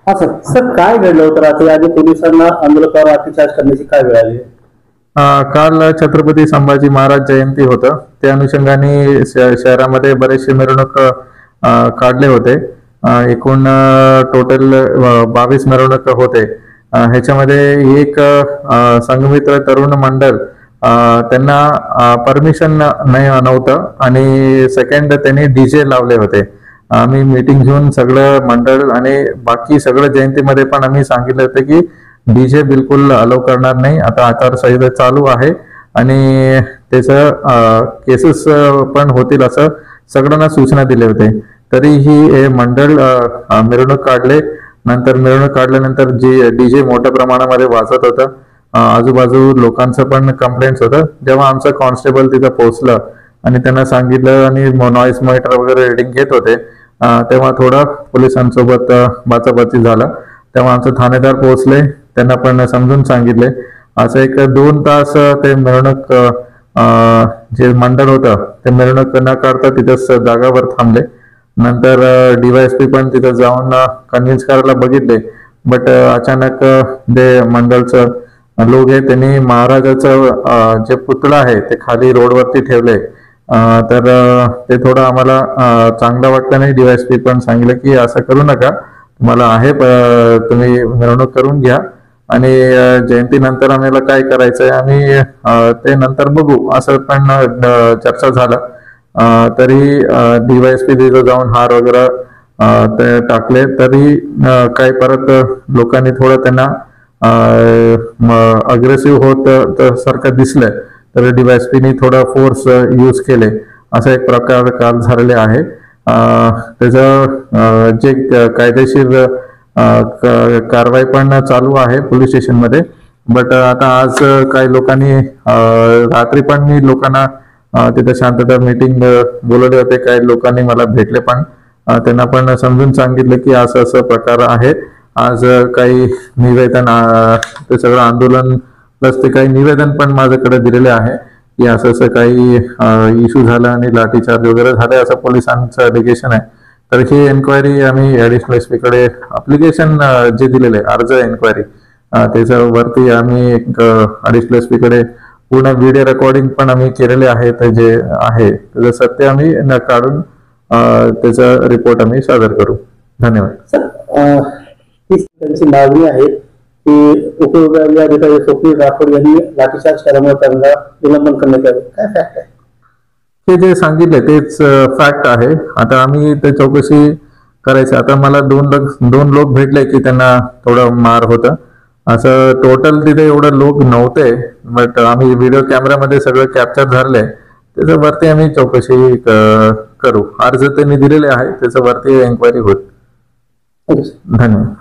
हा sir, sir काय घडलं होतं रात्री आणि पोलिसांना आंदोलकांवर लाठीचार्ज करण्याची काय वेळ आली? काल छत्रपती संभाजी महाराज जयंती होतं. त्या अनुषंगाने शहरामध्ये बरेचसे मिरवणूक काढले होते. एकूण टोटल 22 मिरवणूक होते. ह्याच्यामध्ये एक संघमित्र तरुण मंडळ त्यांना परमिशन नाही नव्हतं आणि सेकंड त्यांनी डीजे लावले होते. आम्ही मीटिंग घेऊन सगळं मंडळ आणि बाकी सगळं जयंतीमध्ये पण आम्ही सांगितलं होतं की डीजे बिलकुल अलाउ करणार नाही. आता आचारसंहिता चालू आहे आणि त्याचं केसेस पण होतील असं सगळ्यांना सूचना दिले होते. तरीही हे मंडळ मिरवणूक काढले. नंतर मिरवणूक काढल्यानंतर जे डीजे मोठ्या प्रमाणामध्ये वाजत होतं. आजूबाजू लोकांचं पण कंप्लेंट्स होतं. जेव्हा आमचं कॉन्स्टेबल तिथं पोहोचलं आणि त्यांना सांगितलं आणि नॉईस मॉनिटर वगैरे रिडिंग घेत होते, तेव्हा थोडं पोलिसांसोबत बाचाबाची झालं. तेव्हा आमचे ठाणेदार पोहोचले, त्यांना पण समजून सांगितले. असं एक 2 तास ते मिरवणूक जे मंडळ होतं ते मिरवणूक न काढता तिथंच जागावर थांबले. नंतर DYSP पण तिथं जाऊन कन्व्हिन्स करायला बघितले. बट अचानक जे मंडळचं लोक आहे त्यांनी महाराजाचं जे पुतळा आहे ते खाली रोडवरती ठेवले. तर ते थोडं आम्हाला चांगलं वाटलं नाही. DYSP पण सांगितलं की असं करू नका, तुम्हाला आहे तुम्ही मिरवणूक करून घ्या आणि जयंतीनंतर आम्हाला काय करायचंय आम्ही ते नंतर बघू असं पण चर्चा झालं. तरी DYSP तिथं जाऊन हार वगैरे ते टाकले. तरी काही परत लोकांनी थोडं त्यांना अग्रेसिव्ह होत सारखं दिसलंय. तर DYSPनी थोडा फोर्स यूज केले. असा एक प्रकार काल झालेले आहे. त्याचं जे कायदेशीर कारवाई पण चालू आहे पोलीस स्टेशनमध्ये. बट आता आज काही लोकांनी रात्री पण मी लोकांना तिथे शांतता मीटिंग बोलवले होते. काही लोकांनी मला भेटले पण त्यांना पण समजून सांगितलं की असं असं प्रकार आहे. आज काही निवेदन ते सगळं आंदोलन प्लस ते काही निवेदन पण माझ्याकडे दिलेले आहे की असं असं काही इश्यू झाला आणि लाठीचार्ज वगैरे झाले असं पोलिसांचं अलिगेशन आहे. तर ही एन्क्वायरी आम्ही ऍडिशनल SP कडे अप्लिकेशन जे दिलेले अर्ज एन्क्वायरी त्याच्यावरती आम्ही एक ऍडिशनल SP कडे पूर्ण व्हिडिओ रेकॉर्डिंग पण आम्ही केलेले आहे. तर जे आहे त्याचं सत्य आम्ही काढून त्याचा रिपोर्ट आम्ही सादर करू. धन्यवाद. सर, त्यांची मागणी आहे की उपविभागीय अधिकारी स्वप्नील राठोड यांनी लाठीचार्ज केल्यामुळे त्यांना निलंबन करण्यात यावे. काय फॅक्ट आहे? ते जे सांगितले तेच फॅक्ट आहे. आता आम्ही ते चौकशी करायची. आता मला दोन लोक भेटले की त्यांना थोडं मार होतं. असं टोटल तिथे एवढं लोक नव्हते. बट आम्ही व्हिडिओ कॅमेरामध्ये सगळं कॅप्चर झाले. त्याच्यावरती आम्ही चौकशी करू. अर्ज त्यांनी दिलेले आहे त्याच्यावरती एन्क्वायरी होईल. Okay sir. धन्यवाद.